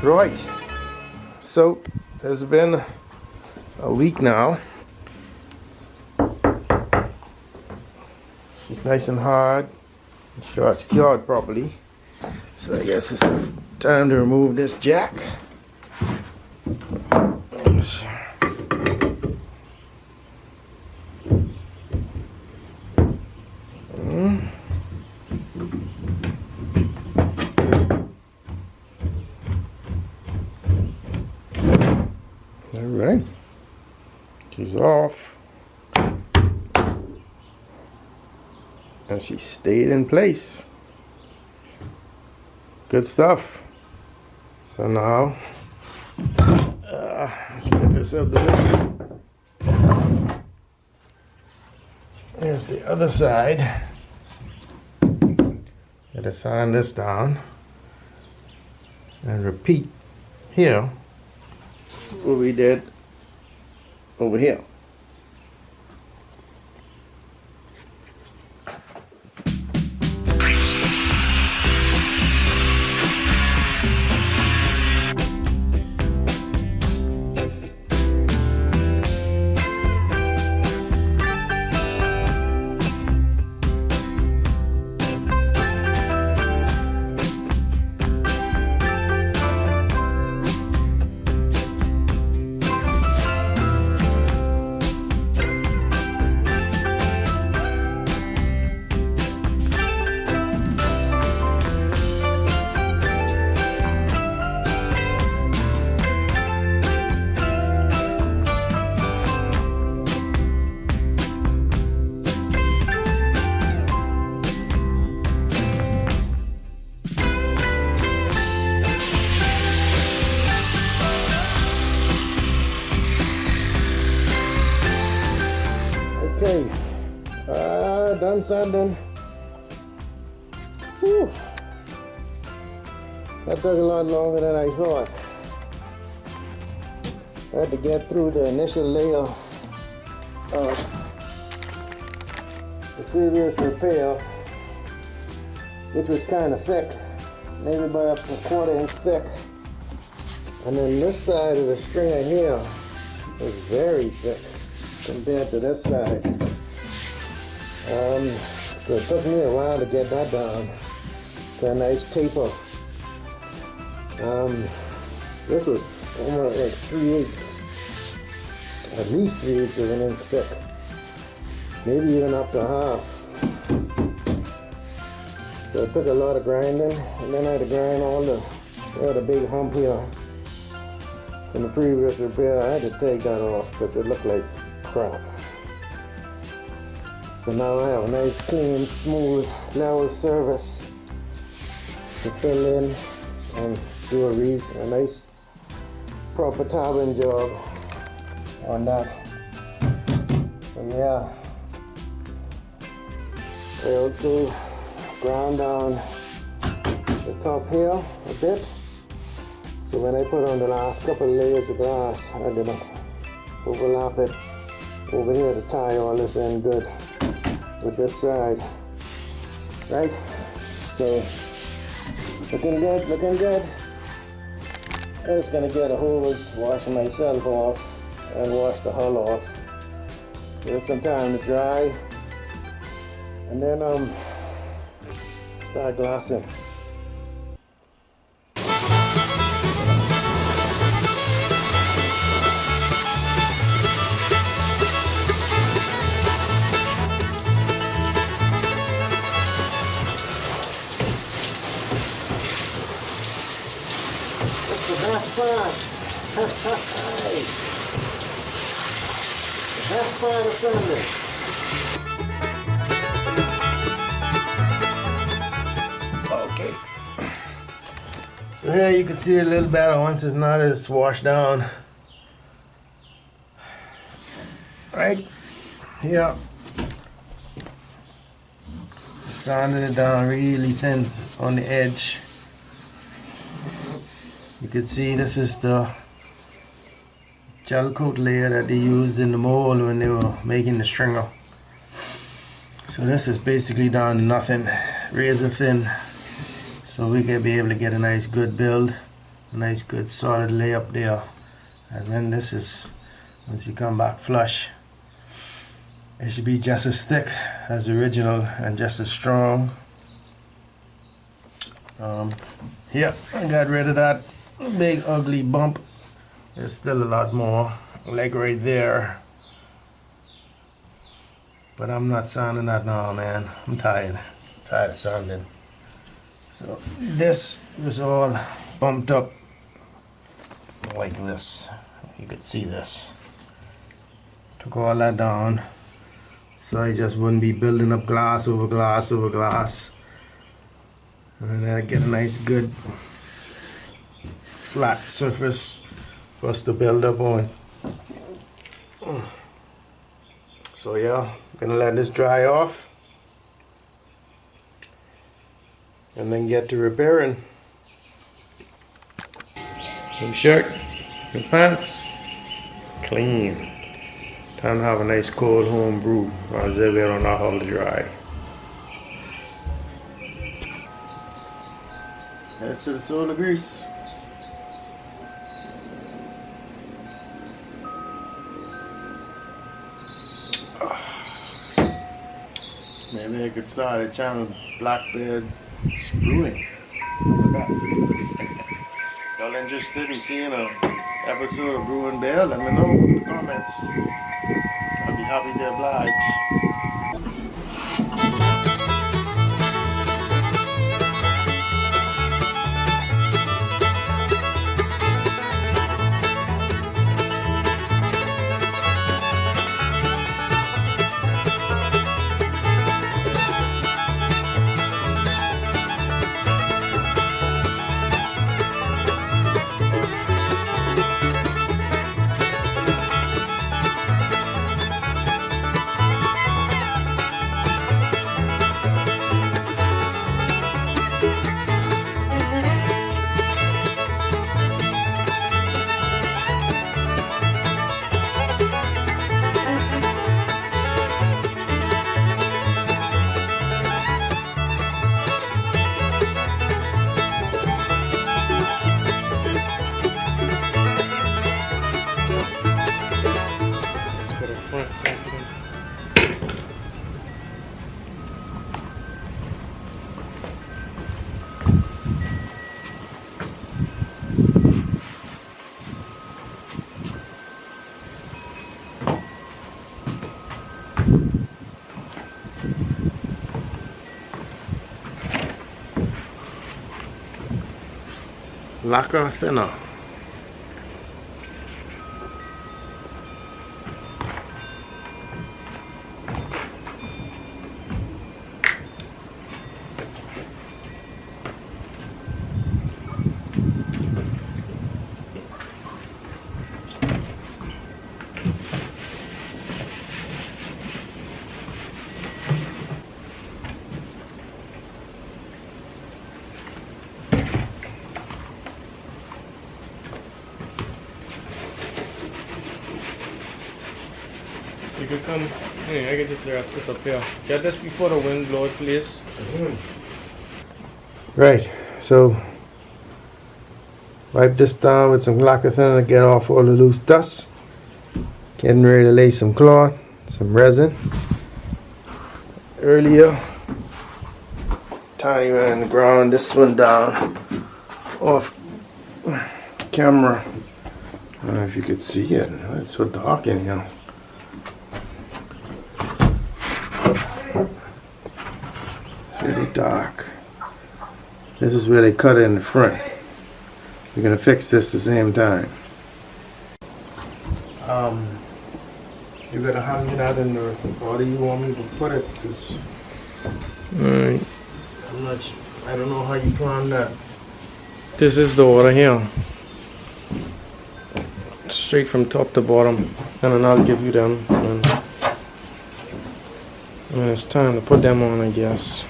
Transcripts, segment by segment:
Right, so there's been a week now. She's nice and hard, sure secured properly. So I guess it's time to remove this jack. Alright, she's off, and she stayed in place. Good stuff. So now, let's get this out the way. Here's the other side. Gotta sand this down and repeat here what we did over here. Okay, done sanding. Whew. That took a lot longer than I thought. I had to get through the initial layer of the previous repair, which was kind of thick, maybe about up to 1/4 inch thick. And then this side of the stringer here was very thick compared to this side. So it took me a while to get that down to a nice taper. This was almost like 3/8, at least 3/8 of an inch thick, maybe even up to half. So it took a lot of grinding, and then I had to grind all I had a big hump here from the previous repair. I had to take that off because it looked like crap. So now I have a nice, clean, smooth, level surface to fill in and do a nice, proper tabbing job on that. So yeah, I also ground down the top here a bit. So when I put on the last couple of layers of glass, I didn't overlap it over here to tie all this in good with this side, right? So looking good, looking good. I'm just gonna get a hose, wash myself off, and wash the hull off. Give it some time to dry, and then start glassing. Best part. The best part of Sunday. Okay. So here you can see it a little better once it's not as washed down. Right here. Sanded it down really thin on the edge. You can see this is the gel coat layer that they used in the mold when they were making the stringer. So this is basically down to nothing, razor thin, so we can be able to get a nice good build Nice good solid layup there. And then this is, once you come back flush, it should be just as thick as the original and just as strong. Here, I got rid of that big ugly bump. There's still a lot more, like right there. But I'm not sanding that now, man. I'm tired of sanding. So this was all bumped up like this. You could see this. Took all that down, so I just wouldn't be building up glass over glass over glass. And then I get a nice good flat surface for us to build up on. So yeah, I'm gonna let this dry off and then get to repairing. New shirt, new pants, clean. Time to have a nice cold home brew, as if we don't know how to dry. Here's to the solar grease. Maybe I could start a channel, Blackbeard Brewing. Look at that. Y'all interested in seeing an episode of Brewing Bear? Let me know in the comments. I'll be happy to oblige. Lacquer thinner. You could come, I can just rest this up here. Get this before the wind blows, please. Right, so wipe this down with some lacquer thinner to get off all the loose dust. Getting ready to lay some cloth, some resin. Earlier, tiny one on the ground, this one down off camera. I don't know if you could see it, it's so dark in here. It's really dark. This is where they cut it in the front. We're gonna fix this at the same time. You gotta hang it out in the order you want me to put it, because Alright. I don't know how you plan that. This is the order here. Straight from top to bottom. And then I'll give you them. And it's time to put them on, I guess.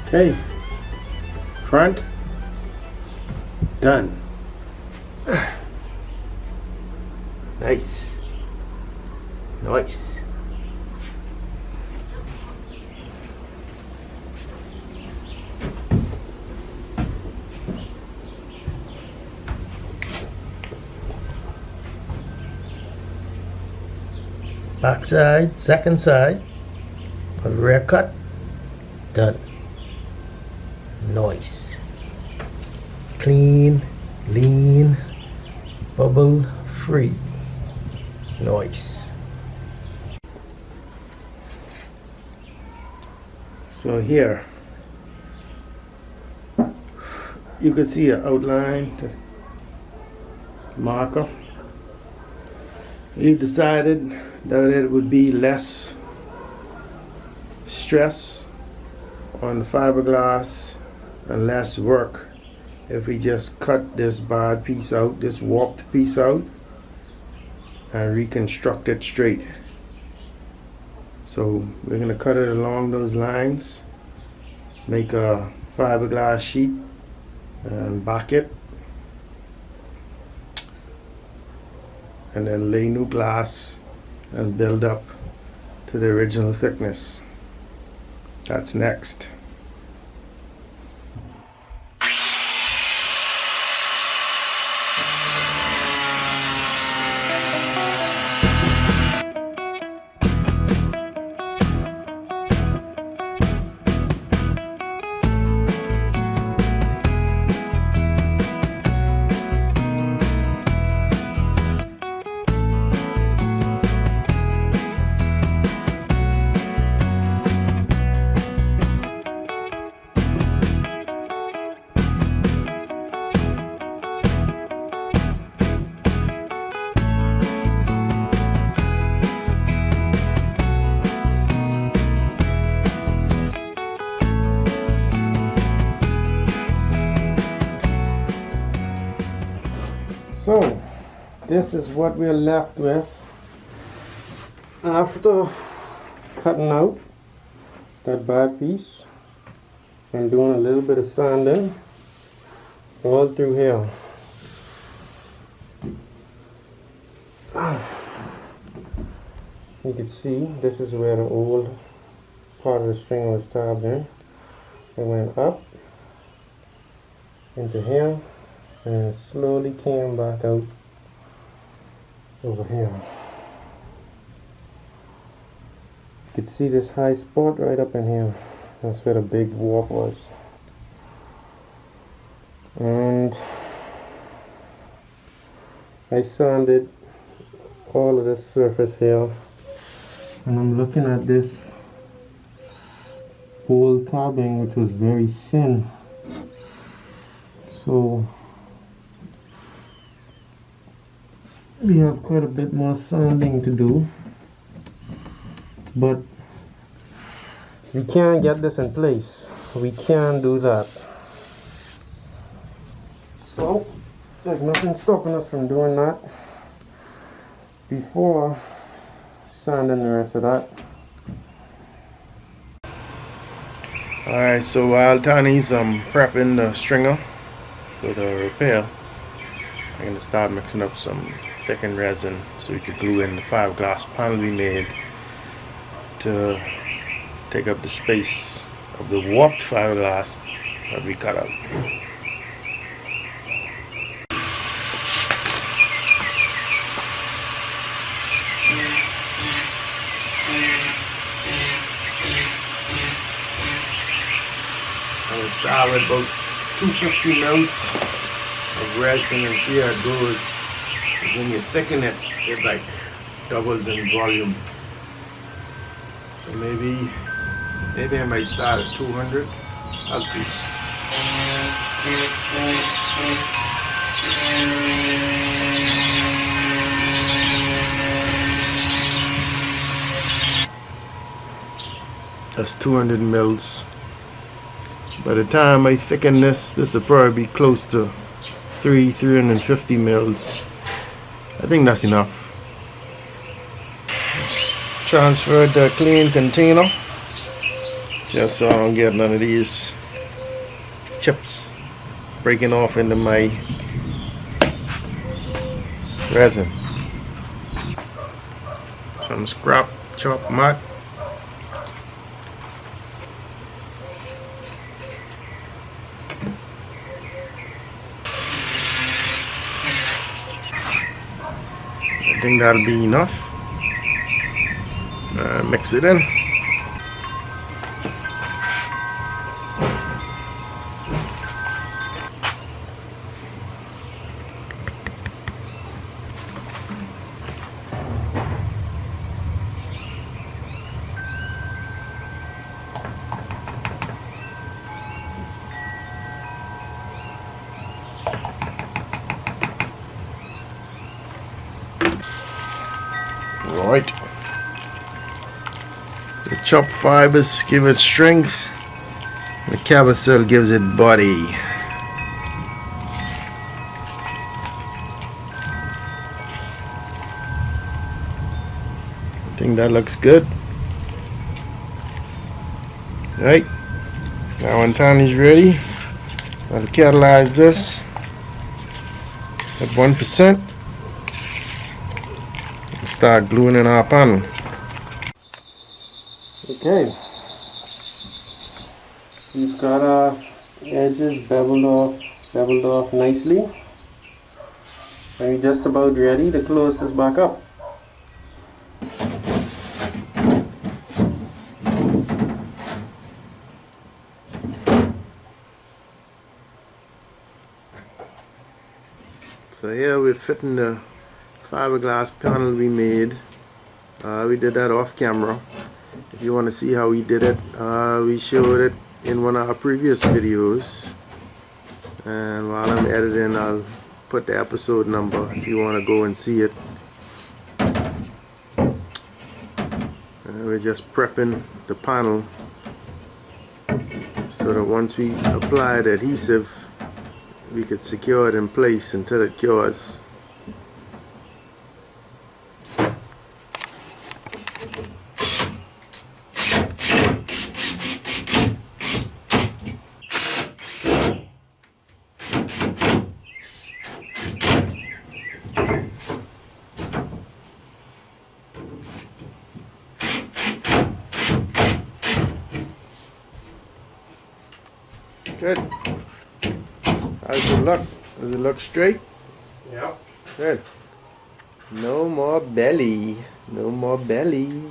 Okay, front, done. Nice, nice. Back side, second side, a rear cut, done. Nice. Clean, lean, bubble free. Nice. So here you can see an outline, the marker. We decided that it would be less stress on the fiberglass and less work if we just cut this bad piece out, this warped piece out, and reconstruct it straight. So we're going to cut it along those lines, make a fiberglass sheet and back it, and then lay new glass and build up to the original thickness. That's next. So this is what we're left with after cutting out that bad piece and doing a little bit of sanding all through here. You can see this is where the old part of the string was tabbed in. It went up into here and it slowly came back out over here. You can see this high spot right up in here. That's where the big warp was. And I sanded all of this surface here, and I'm looking at this old tabbing which was very thin. So we have quite a bit more sanding to do, but we can't get this in place. We can't do that. So there's nothing stopping us from doing that before sanding the rest of that. Alright, so while Tany's prepping the stringer for the repair, I'm going to start mixing up some thickened resin so we could glue in the fiberglass panel we made to take up the space of the warped fiberglass that we cut out. I'm going to start with about 250 mils of resin and see how it goes. When you thicken it, it like doubles in volume. So maybe I might start at 200. I'll see. That's 200 mils. By the time I thicken this will probably be close to 350 mils. I think that's enough. Transfer the clean container just so I don't get none of these chips breaking off into my resin. Some scrap chalk mat. I think that'll be enough. Mix it in. Right. The chopped fibers give it strength. The cabossel gives it body. I think that looks good. Right. Now when Tony's ready, I'll catalyze this at 1%. Start gluing in our panel. Okay, we've got our edges beveled off nicely, and we're just about ready to close this back up. So here we're fitting the fiberglass panel we made. We did that off camera. If you want to see how we did it, we showed it in one of our previous videos, and while I'm editing I'll put the episode number if you want to go and see it. We're just prepping the panel so that once we apply the adhesive we could secure it in place until it cures. Good. How's it look? Does it look straight? Yeah. Good. No more belly. No more belly.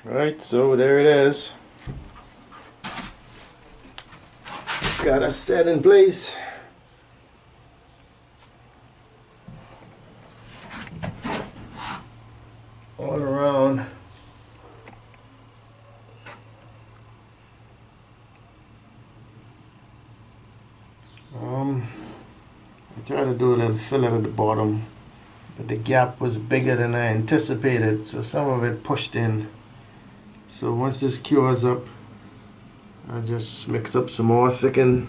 Alright, so there it is. Got us set in place. All around. I tried to do a little filling at the bottom, but the gap was bigger than I anticipated, so some of it pushed in. So once this cures up, I just mix up some more thickened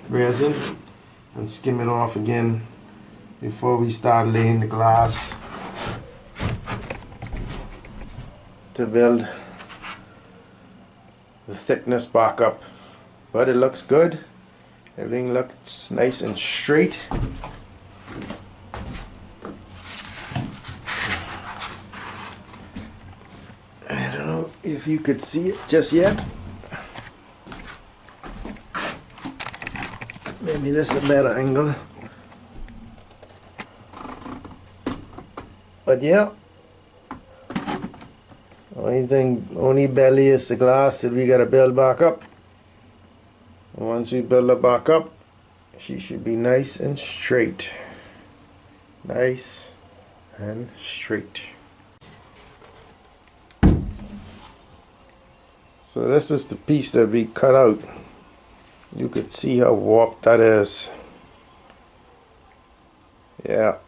resin and skim it off again before we start laying the glass to build the thickness back up. But it looks good. Everything looks nice and straight. I don't know if you could see it just yet. Maybe this is a better angle. But yeah, only belly is the glass that we gotta build back up. And once we build it back up, she should be nice and straight. Nice and straight. So this is the piece that we cut out. You could see how warped that is. Yeah.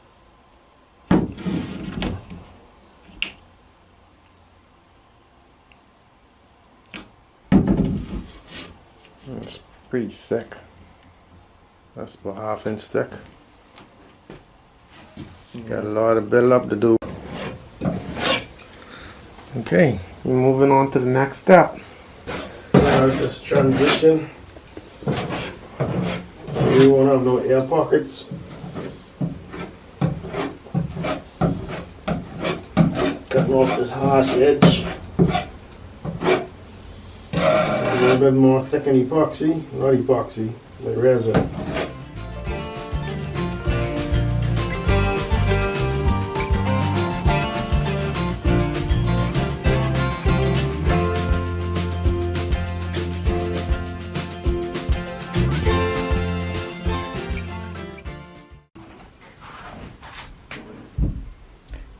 It's pretty thick. That's about 1/2 inch thick. Got a lot of build up to do. Okay, we're moving on to the next step. Now just transition. So we won't have no air pockets. Cutting off this harsh edge. A little bit more thicken epoxy, not epoxy, but resin.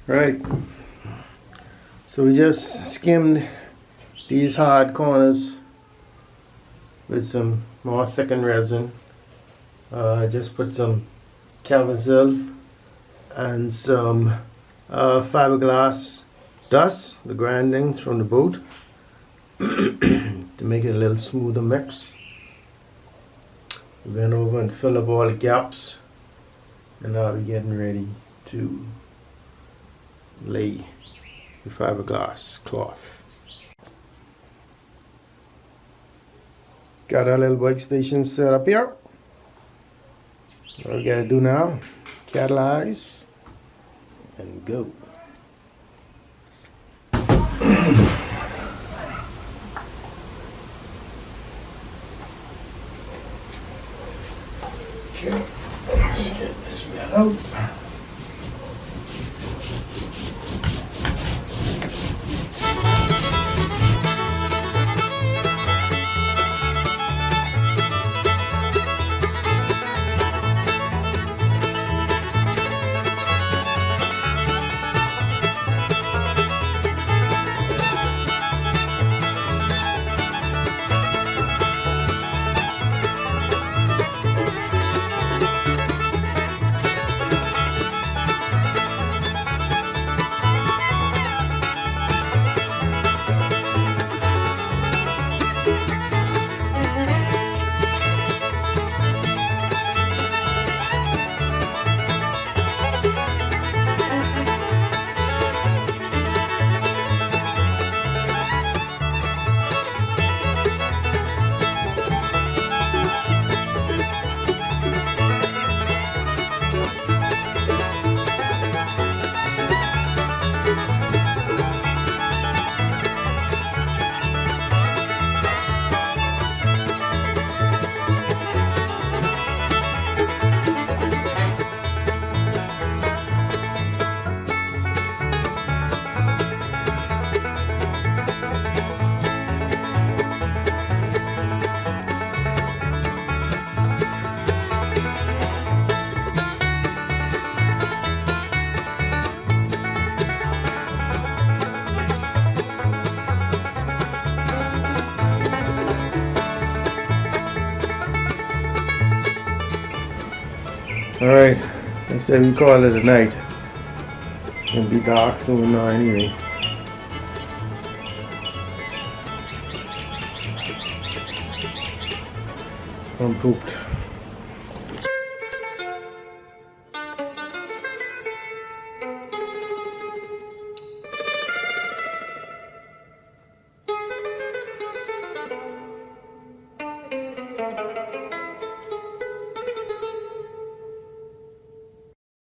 Right, so we just skimmed these hard corners with some more thickened resin. Just put some Calvin and some fiberglass dust, the grindings from the boat, to make it a little smoother mix. We went over and filled up all the gaps, and now we're getting ready to lay the fiberglass cloth. Got our little workstation set up here. What we gotta do now, catalyze and go. Okay, let's get this bit out. Alright, I said we call it a night. It'll be dark soon now anyway. I'm pooped.